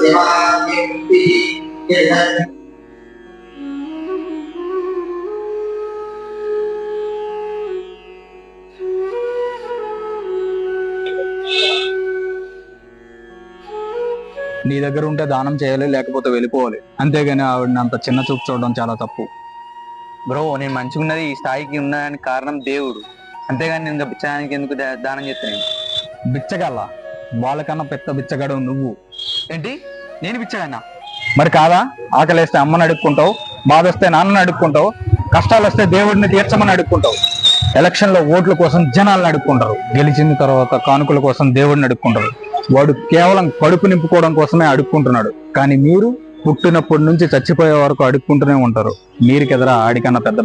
నీ దగ్గర ఉంటే దానం చేయాలి, లేకపోతే వెళ్ళిపోవాలి. అంతేగాని ఆవిడని అంత చిన్న చూపు చూడడం చాలా తప్పు. బ్రో, నేను మంచిగా ఉన్నది ఈ స్థాయికి ఉన్నదానికి కారణం దేవుడు. అంతేగాని నేను ఇంకా బిచ్చడానికి ఎందుకు దానం చేస్తాను? బిచ్చగల వాళ్ళకన్నా పెద్ద బిచ్చగాడు నువ్వు. ఏంటి, నేను బిచ్చగానా? మరి కాదా? ఆకలేస్తే అమ్మని అడుక్కుంటావు, బాధ వస్తే నాన్నని అడుక్కుంటావు, కష్టాలు వస్తే దేవుడిని తీర్చమని అడుక్కుంటావు. ఎలక్షన్ లో ఓట్ల కోసం జనాలను అడుక్కుంటారు, గెలిచిన తర్వాత కానుకల కోసం దేవుడిని అడుక్కుంటారు. వాడు కేవలం కడుపు నింపుకోవడం కోసమే అడుక్కుంటున్నాడు. కానీ మీరు పుట్టినప్పటి నుంచి చచ్చిపోయే వరకు అడుక్కుంటూనే ఉంటారు. మీరుకెదరా ఆడికన్నా పెద్ద